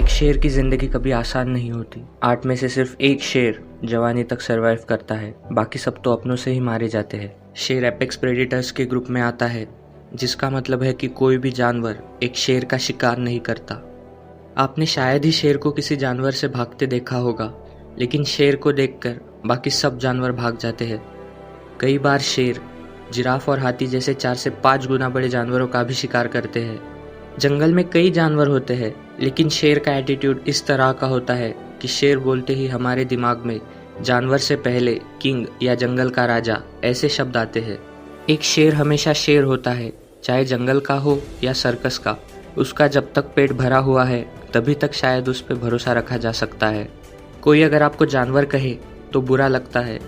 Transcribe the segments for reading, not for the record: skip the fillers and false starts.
शेर की ज़िंदगी कभी आसान नहीं होती। 8 में से सिर्फ एक शेर जवानी तक सरवाइव करता है, बाकी सब तो अपनों से ही मारे जाते हैं। शेर एपेक्स प्रेडेटर्स के ग्रुप में आता है, जिसका मतलब है कि कोई भी जानवर एक शेर का शिकार नहीं करता। आपने शायद ही शेर को किसी जानवर से भागते देखा होगा, लेकिन शेर को देखकर बाकी सब जानवर भाग जाते हैं। कई बार शेर जिराफ और हाथी जैसे 4 से 5 गुना बड़े जानवरों का भी शिकार करते हैं। जंगल में कई जानवर होते हैं, लेकिन शेर का एटीट्यूड इस तरह का होता है कि शेर बोलते ही हमारे दिमाग में जानवर से पहले किंग या जंगल का राजा ऐसे शब्द आते हैं। एक शेर हमेशा शेर होता है, चाहे जंगल का हो या सर्कस का। उसका जब तक पेट भरा हुआ है तभी तक शायद उस पर भरोसा रखा जा सकता है। कोई अगर आपको जानवर कहे तो बुरा लगता है,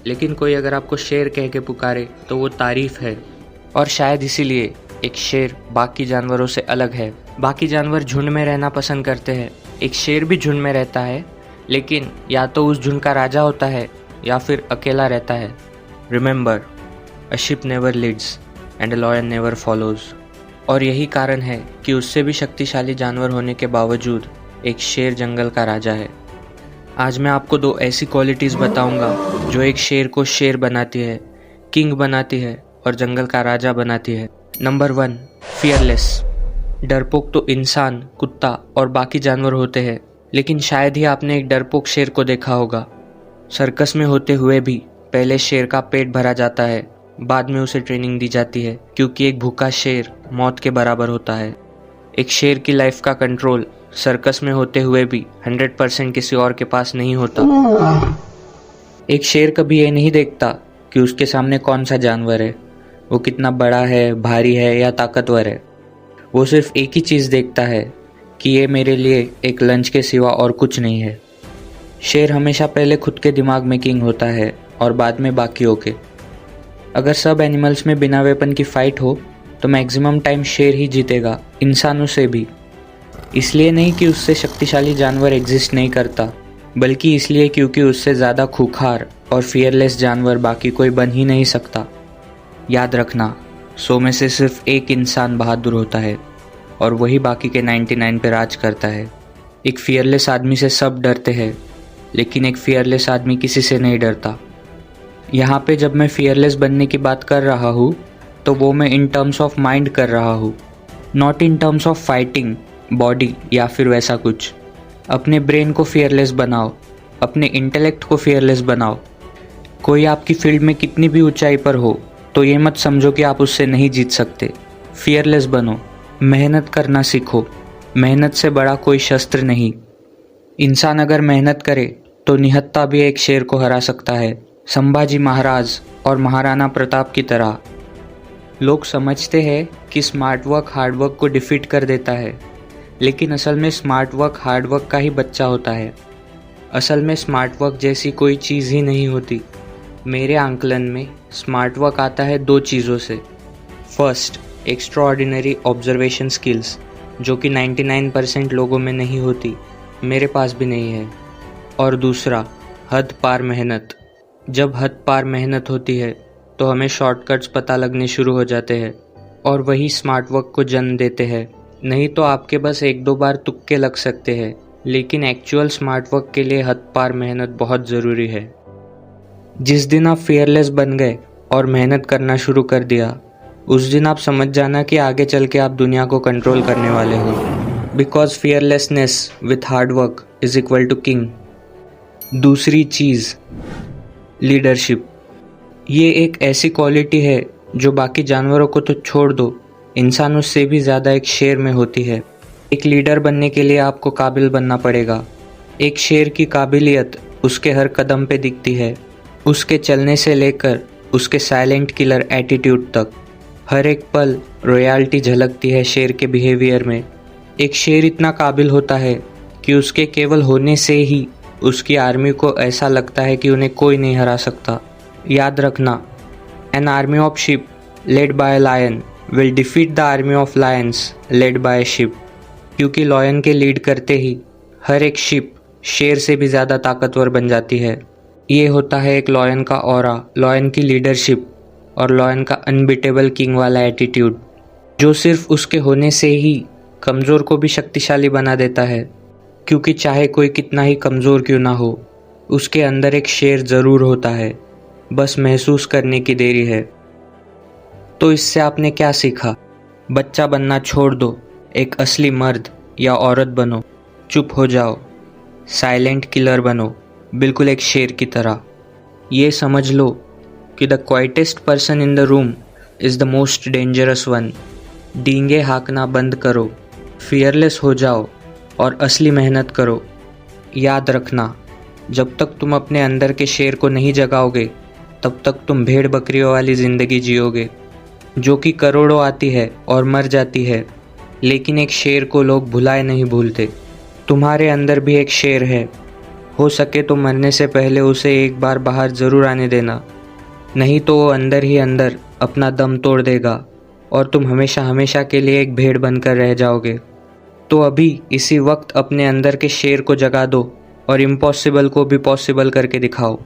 लेकिन कोई अगर आपको शेर कह के पुकारे तो वो तारीफ है। और शायद इसीलिए एक शेर बाकी जानवरों से अलग है। बाकी जानवर झुंड में रहना पसंद करते हैं, एक शेर भी झुंड में रहता है, लेकिन या तो उस झुंड का राजा होता है या फिर अकेला रहता है। Remember, a ship never Leeds and a lion never follows. और यही कारण है कि उससे भी शक्तिशाली जानवर होने के बावजूद एक शेर जंगल का राजा है। आज मैं आपको 2 ऐसी क्वालिटीज़ बताऊंगा जो एक शेर को शेर बनाती है, किंग बनाती है और जंगल का राजा बनाती है। Number 1, fearless. डरपोक तो इंसान, कुत्ता और बाकी जानवर होते हैं, लेकिन शायद ही आपने एक डरपोक शेर को देखा होगा। सर्कस में होते हुए भी पहले शेर का पेट भरा जाता है, बाद में उसे ट्रेनिंग दी जाती है, क्योंकि एक भूखा शेर मौत के बराबर होता है। एक शेर की लाइफ का कंट्रोल सर्कस में होते हुए भी 100% किसी और के पास नहीं होता। एक शेर कभी ये नहीं देखता कि उसके सामने कौन सा जानवर है, वो कितना बड़ा है, भारी है या ताकतवर है। वो सिर्फ एक ही चीज़ देखता है कि ये मेरे लिए एक लंच के सिवा और कुछ नहीं है। शेर हमेशा पहले खुद के दिमाग में किंग होता है और बाद में बाकियों के। अगर सब एनिमल्स में बिना वेपन की फाइट हो तो मैक्सिमम टाइम शेर ही जीतेगा, इंसानों से भी। इसलिए नहीं कि उससे शक्तिशाली जानवर एग्जिस्ट नहीं करता, बल्कि इसलिए क्योंकि उससे ज़्यादा खूंखार और फियरलेस जानवर बाकी कोई बन ही नहीं सकता। याद रखना, 100 में से सिर्फ एक इंसान बहादुर होता है और वही बाकी के 99 पे राज करता है। एक फियरलेस आदमी से सब डरते हैं, लेकिन एक फियरलेस आदमी किसी से नहीं डरता। यहाँ पे जब मैं फियरलेस बनने की बात कर रहा हूँ तो वो मैं इन टर्म्स ऑफ माइंड कर रहा हूँ, not in terms of fighting, body या फिर वैसा कुछ। अपने ब्रेन को फियरलेस बनाओ, अपने इंटेलेक्ट को फियरलेस बनाओ। कोई आपकी फील्ड में कितनी भी ऊंचाई पर हो तो ये मत समझो कि आप उससे नहीं जीत सकते। फियरलेस बनो, मेहनत करना सीखो। मेहनत से बड़ा कोई शस्त्र नहीं। इंसान अगर मेहनत करे तो निहत्था भी एक शेर को हरा सकता है, संभाजी महाराज और महाराणा प्रताप की तरह। लोग समझते हैं कि स्मार्ट वर्क हार्ड वर्क को डिफीट कर देता है, लेकिन असल में स्मार्ट वर्क हार्ड वर्क का ही बच्चा होता है। असल में स्मार्ट वर्क जैसी कोई चीज़ ही नहीं होती। मेरे आंकलन में स्मार्ट वर्क आता है 2 चीज़ों से। फर्स्ट, एक्स्ट्राऑर्डिनरी ऑब्जर्वेशन स्किल्स, जो कि 99% लोगों में नहीं होती, मेरे पास भी नहीं है। और दूसरा, हद पार मेहनत। जब हद पार मेहनत होती है तो हमें शॉर्टकट्स पता लगने शुरू हो जाते हैं और वही स्मार्ट वर्क को जन्म देते हैं। नहीं तो आपके बस 1-2 बार तुक्के लग सकते हैं, लेकिन एक्चुअल स्मार्ट वर्क के लिए हद पार मेहनत बहुत ज़रूरी है। जिस दिन आप फियरलेस बन गए और मेहनत करना शुरू कर दिया, उस दिन आप समझ जाना कि आगे चल के आप दुनिया को कंट्रोल करने वाले हो। Because fearlessness with hard work is equal to king. दूसरी चीज़, लीडरशिप। ये एक ऐसी क्वालिटी है जो बाकी जानवरों को तो छोड़ दो, इंसानों से भी ज़्यादा एक शेर में होती है। एक लीडर बनने के लिए आपको काबिल बनना पड़ेगा। एक शेर की काबिलियत उसके हर कदम पे दिखती है, उसके चलने से लेकर उसके साइलेंट किलर एटीट्यूड तक। हर एक पल रॉयल्टी झलकती है शेर के बिहेवियर में। एक शेर इतना काबिल होता है कि उसके केवल होने से ही उसकी आर्मी को ऐसा लगता है कि उन्हें कोई नहीं हरा सकता। याद रखना, an army of sheep led by a lion will defeat the army of lions led by a sheep. क्योंकि लॉयन के लीड करते ही हर एक शिप शेर से भी ज़्यादा ताकतवर बन जाती है। ये होता है एक लॉयन का ऑरा, लॉयन की लीडरशिप और लॉयन का अनबीटेबल किंग वाला एटीट्यूड, जो सिर्फ उसके होने से ही कमज़ोर को भी शक्तिशाली बना देता है। क्योंकि चाहे कोई कितना ही कमज़ोर क्यों ना हो, उसके अंदर एक शेर ज़रूर होता है, बस महसूस करने की देरी है। तो इससे आपने क्या सीखा? बच्चा बनना छोड़ दो, एक असली मर्द या औरत बनो, चुप हो जाओ, साइलेंट किलर बनो, बिल्कुल एक शेर की तरह। ये समझ लो कि the quietest person in the room is the most dangerous one. डींगे हाँकना बंद करो, फियरलेस हो जाओ और असली मेहनत करो। याद रखना, जब तक तुम अपने अंदर के शेर को नहीं जगाओगे, तब तक तुम भेड़ बकरियों वाली ज़िंदगी जियोगे, जो कि करोड़ों आती है और मर जाती है, लेकिन एक शेर को लोग भुलाए नहीं भूलते। तुम्हारे अंदर भी एक शेर है, हो सके तो मरने से पहले उसे एक बार बाहर ज़रूर आने देना, नहीं तो वो अंदर ही अंदर अपना दम तोड़ देगा और तुम हमेशा हमेशा के लिए एक भेड़ बनकर रह जाओगे। तो अभी इसी वक्त अपने अंदर के शेर को जगा दो और इम्पॉसिबल को भी पॉसिबल करके दिखाओ,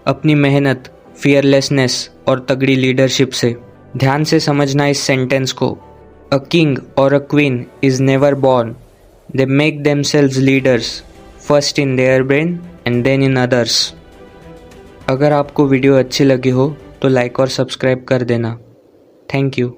अपनी मेहनत, फियरलेसनेस और तगड़ी लीडरशिप से। ध्यान से समझना इस सेंटेंस को। अ किंग और a queen is never born, they make themselves leaders, first in their brain and then in others. अगर आपको वीडियो अच्छी लगी हो तो लाइक और सब्सक्राइब कर देना। Thank you.